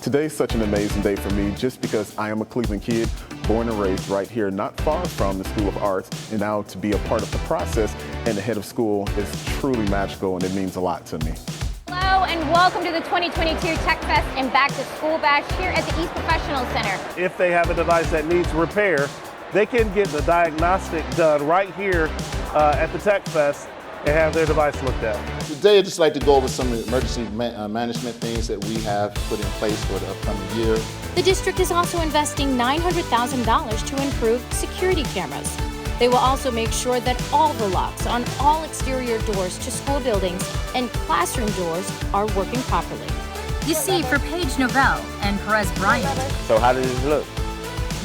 Today's such an amazing day for me just because I am a Cleveland kid, born and raised right here, not far from the School of Arts, and now to be a part of the process and the head of school is truly magical, and it means a lot to me. Hello and welcome to the 2022 Tech Fest and Back to School Bash here at the East Professional Center. If they have a device that needs repair, they can get the diagnostic done right here at the Tech Fest and have their device looked at. Today I'd just like to go over some emergency management things that we have put in place for the upcoming year. The district is also investing $900,000 to improve security cameras. They will also make sure that all the locks on all exterior doors to school buildings and classroom doors are working properly. You see, for Paige Novell and Perez Bryant, so how does this look?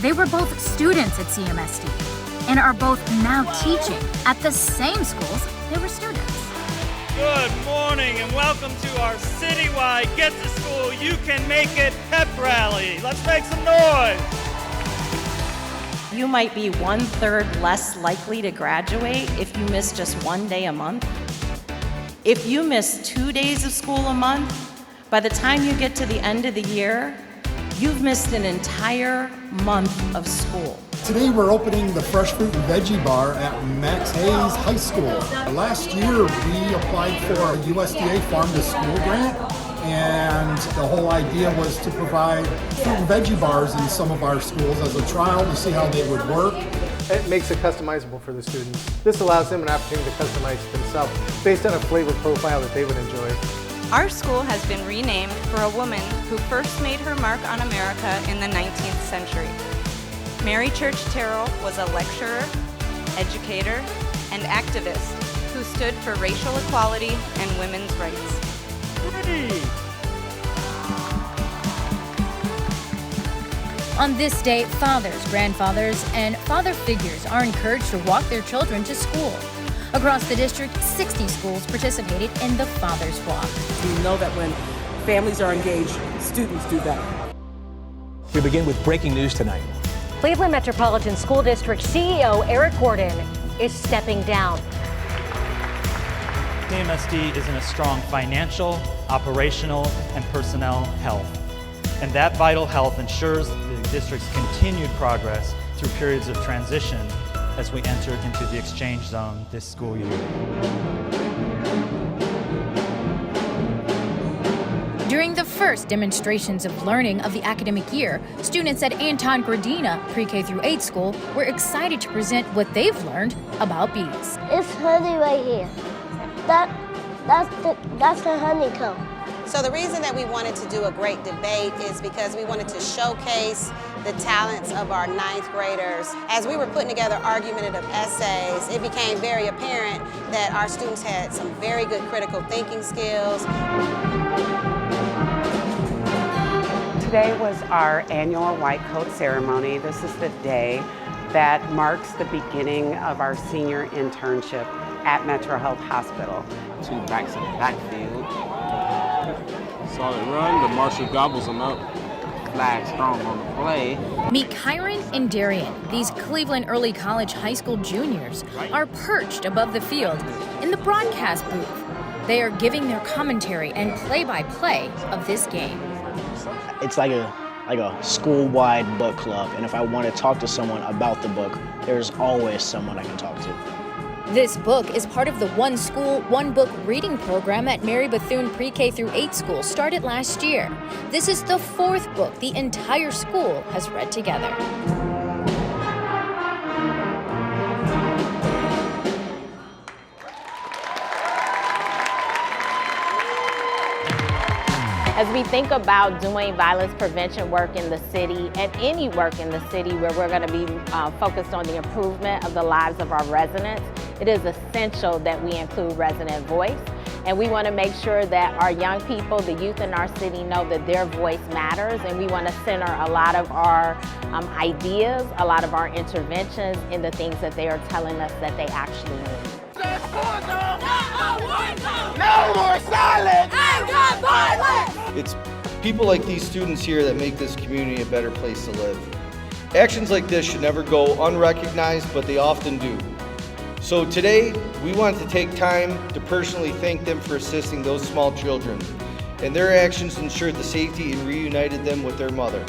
They were both students at CMSD and are both now teaching at the same schools they were students. Good morning and welcome to our citywide Get to School You Can Make It pep rally. Let's make some noise. You might be 1/3 less likely to graduate if you miss just one day a month. If you miss 2 days of school a month, by the time you get to the end of the year, you've missed an entire month of school. Today we're opening the Fresh Fruit and Veggie Bar at Max Hayes High School. Last year we applied for a USDA Farm to School grant, and the whole idea was to provide fruit and veggie bars in some of our schools as a trial to see how they would work. It makes it customizable for the students. This allows them an opportunity to customize themselves based on a flavor profile that they would enjoy. Our school has been renamed for a woman who first made her mark on America in the 19th century. Mary Church Terrell was a lecturer, educator, and activist who stood for racial equality and women's rights. On this day, fathers, grandfathers, and father figures are encouraged to walk their children to school. Across the district, 60 schools participated in the Father's Walk. We know that when families are engaged, students do better. We begin with breaking news tonight. Cleveland Metropolitan School District CEO Eric Gordon is stepping down. CMSD is in a strong financial, operational, and personnel health. And that vital health ensures the district's continued progress through periods of transition as we enter into the exchange zone this school year. During the first demonstrations of learning of the academic year, students at Anton Gradina Pre-K through 8 school were excited to present what they've learned about bees. It's honey right here. That's the honeycomb. So the reason that we wanted to do a great debate is because we wanted to showcase the talents of our 9th graders. As we were putting together argumentative essays, it became very apparent that our students had some very good critical thinking skills. Today was our annual White Coat ceremony. This is the day that marks the beginning of our senior internship at Metro Health Hospital. 2 backs in the backfield. Solid run, the Marshall gobbles them up. Flag strong on the play. Meet Kyron and Darian. These Cleveland Early College High School juniors are perched above the field in the broadcast booth. They are giving their commentary and play-by-play of this game. It's like a school-wide book club, and if I want to talk to someone about the book, there's always someone I can talk to. This book is part of the One School, One Book reading program at Mary Bethune Pre-K through 8 school started last year. This is the 4th book the entire school has read together. As we think about doing violence prevention work in the city and any work in the city where we're going to be focused on the improvement of the lives of our residents, it is essential that we include resident voice. And we want to make sure that our young people, the youth in our city, know that their voice matters. And we want to center a lot of our ideas, a lot of our interventions in the things that they are telling us that they actually need. No more silence! Anger violence! It's people like these students here that make this community a better place to live. Actions like this should never go unrecognized, but they often do. So today, we want to take time to personally thank them for assisting those small children and their actions ensured the safety and reunited them with their mother.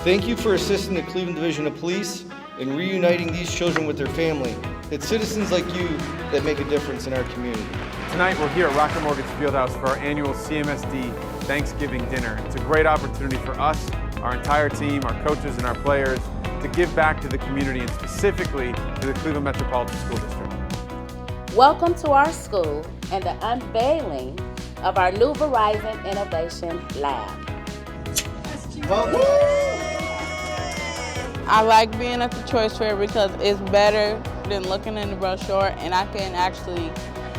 Thank you for assisting the Cleveland Division of Police in reuniting these children with their family. It's citizens like you that make a difference in our community. Tonight we're here at Rocket Mortgage Fieldhouse for our annual CMSD Thanksgiving dinner. It's a great opportunity for us, our entire team, our coaches and our players to give back to the community and specifically to the Cleveland Metropolitan School District. Welcome to our school and the unveiling of our new Verizon Innovation Lab. I like being at the choice fair because it's better than looking in the brochure, and I can actually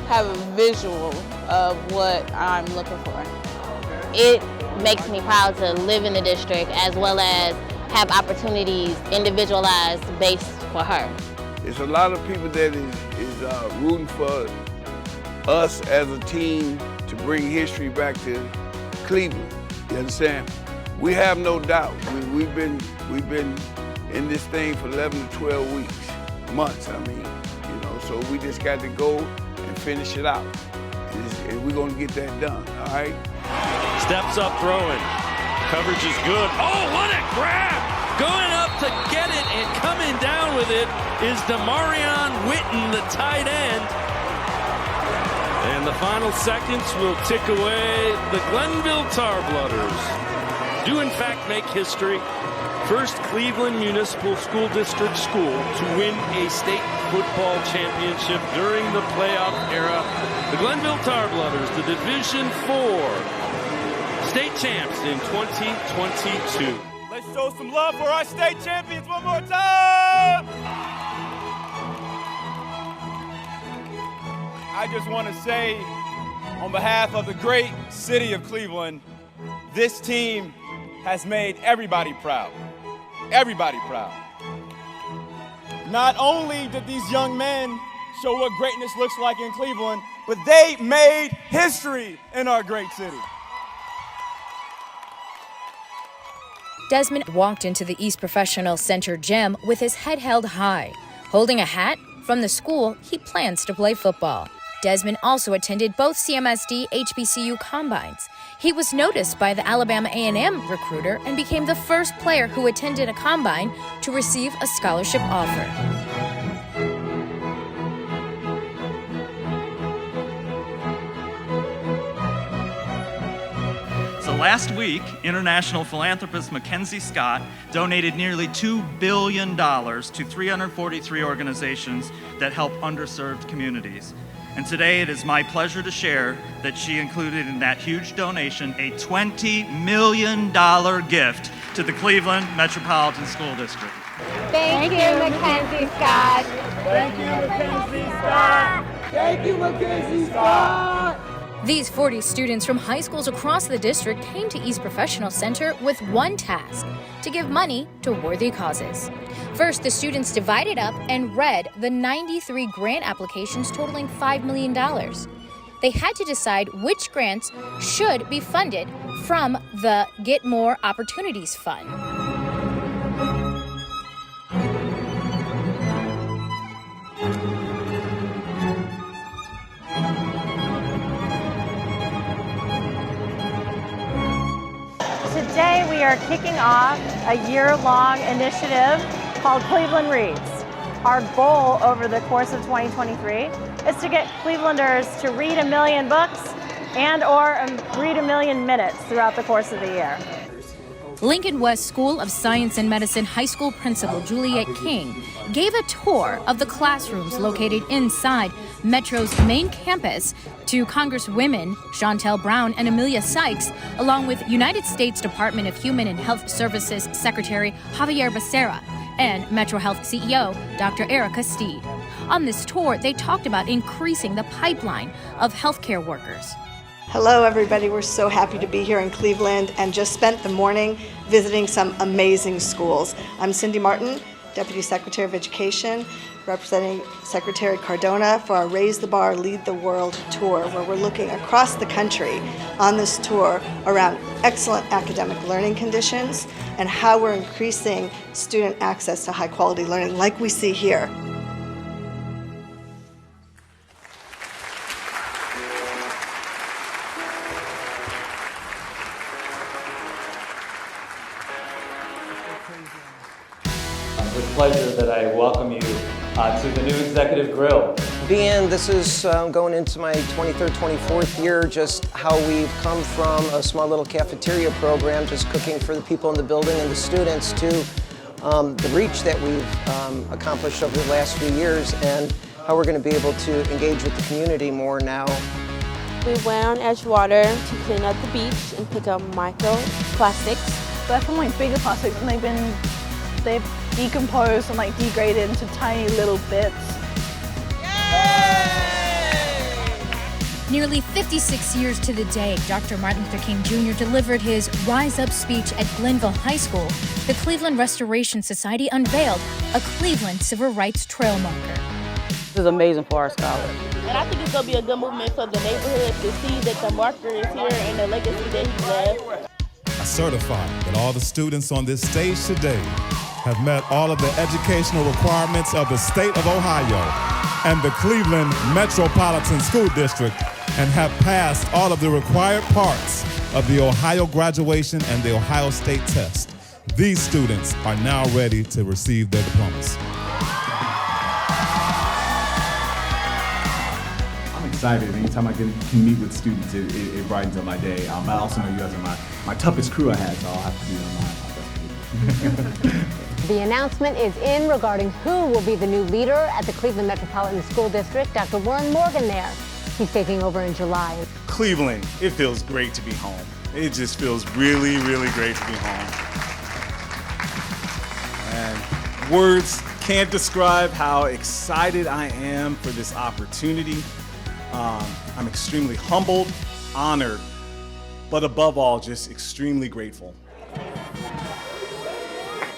have a visual of what I'm looking for. It makes me proud to live in the district as well as have opportunities individualized based for her. It's a lot of people that is rooting for us as a team to bring history back to Cleveland. You understand? We have no doubt. We've been in this thing for 11 to 12 weeks, months, I mean, you know, so we just got to go and finish it out. And we're going to get that done, all right? Steps up throwing. Coverage is good. Oh, what a grab! Going up to get it and coming down with it is Demarion Witten, the tight end. And the final seconds will tick away. The Glenville Tarblooders do in fact make history. First Cleveland Municipal School District school to win a state football championship during the playoff era. The Glenville Tarblooders, the Division IV state champs in 2022. Let's show some love for our state champions one more time. I just want to say, on behalf of the great city of Cleveland, this team has made everybody proud. Everybody proud. Not only did these young men show what greatness looks like in Cleveland, but they made history in our great city. Desmond walked into the East Professional Center gym with his head held high. Holding a hat from the school, he plans to play football. Desmond also attended both CMSD HBCU combines. He was noticed by the Alabama A&M recruiter and became the first player who attended a combine to receive a scholarship offer. So last week, international philanthropist Mackenzie Scott donated nearly $2 billion to 343 organizations that help underserved communities. And today it is my pleasure to share that she included in that huge donation a $20 million gift to the Cleveland Metropolitan School District. Thank you, Mackenzie Scott. Thank you, Mackenzie Scott. Thank you, Mackenzie Scott. These 40 students from high schools across the district came to East Professional Center with one task: to give money to worthy causes. First, the students divided up and read the 93 grant applications totaling $5 million. They had to decide which grants should be funded from the Get More Opportunities Fund. Today we are kicking off a year-long initiative called Cleveland Reads. Our goal over the course of 2023 is to get Clevelanders to read 1 million books and or read 1 million minutes throughout the course of the year. Lincoln West School of Science and Medicine High School Principal Juliet King gave a tour of the classrooms located inside Metro's main campus to Congresswomen Chantel Brown and Amelia Sykes, along with United States Department of Human and Health Services Secretary Javier Becerra and Metro Health CEO Dr. Erica Steed. On this tour, they talked about increasing the pipeline of healthcare workers. Hello everybody, we're so happy to be here in Cleveland and just spent the morning visiting some amazing schools. I'm Cindy Martin, Deputy Secretary of Education, representing Secretary Cardona for our Raise the Bar, Lead the World tour, where we're looking across the country on this tour around excellent academic learning conditions and how we're increasing student access to high quality learning like we see here. pleasure that I welcome you to the new Executive Grill. Being this is going into my 23rd, 24th year, just how we've come from a small little cafeteria program, just cooking for the people in the building and the students, to the reach that we've accomplished over the last few years, and how we're going to be able to engage with the community more now. We went on Edgewater to clean up the beach and pick up microplastics. They're from like bigger plastics, and they've decomposed and like degraded into tiny little bits. Nearly 56 years to the day Dr. Martin Luther King Jr. delivered his Rise Up speech at Glenville High School, the Cleveland Restoration Society unveiled a Cleveland Civil Rights Trail marker. This is amazing for our scholars. And I think it's going to be a good movement for the neighborhood to see that the marker is here and the legacy that he left. I certify that all the students on this stage today have met all of the educational requirements of the state of Ohio and the Cleveland Metropolitan School District, and have passed all of the required parts of the Ohio graduation and the Ohio State test. These students are now ready to receive their diplomas. I'm excited. Anytime I can meet with students, it brightens up my day. I also know you guys are my toughest crew I had, so I'll have to be on my best crew. The announcement is in regarding who will be the new leader at the Cleveland Metropolitan School District. Dr. Warren Morgan there. He's taking over in July. Cleveland, it feels great to be home. It just feels really, really great to be home. And words can't describe how excited I am for this opportunity. I'm extremely humbled, honored, but above all, just extremely grateful.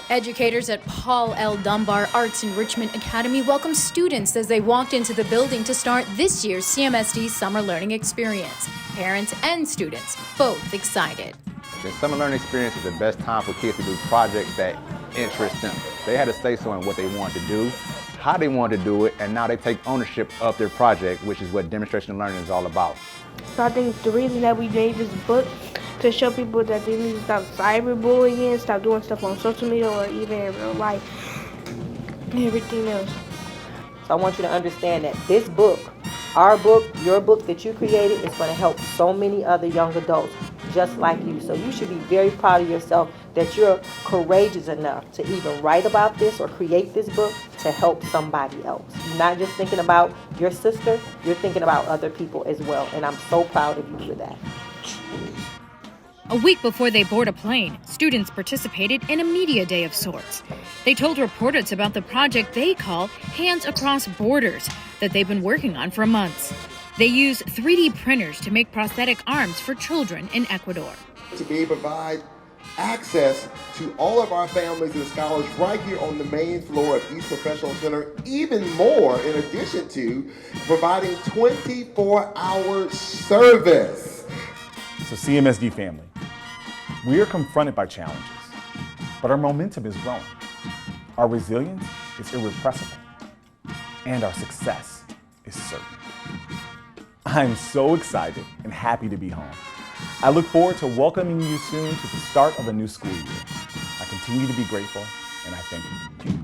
Educators at Paul L. Dunbar Arts Enrichment Academy welcomed students as they walked into the building to start this year's CMSD Summer Learning Experience. Parents and students both excited. The Summer Learning Experience is the best time for kids to do projects that interest them. They had to say so in what they wanted to do, how they wanted to do it, and now they take ownership of their project, which is what demonstration learning is all about. So I think the reason that we made this book to show people that they need to stop cyberbullying, stop doing stuff on social media or even in real life, and everything else. So I want you to understand that this book, our book, your book that you created, is going to help so many other young adults just like you. So you should be very proud of yourself that you're courageous enough to even write about this or create this book to help somebody else. You're not just thinking about your sister, you're thinking about other people as well. And I'm so proud of you for that. A week before they board a plane, students participated in a media day of sorts. They told reporters about the project they call Hands Across Borders that they've been working on for months. They use 3D printers to make prosthetic arms for children in Ecuador. To be able to provide access to all of our families and scholars right here on the main floor of East Professional Center, even more in addition to providing 24-hour service. So CMSD family, we are confronted by challenges, but our momentum is growing. Our resilience is irrepressible, and our success is certain. I'm so excited and happy to be home. I look forward to welcoming you soon to the start of a new school year. I continue to be grateful, and I thank you.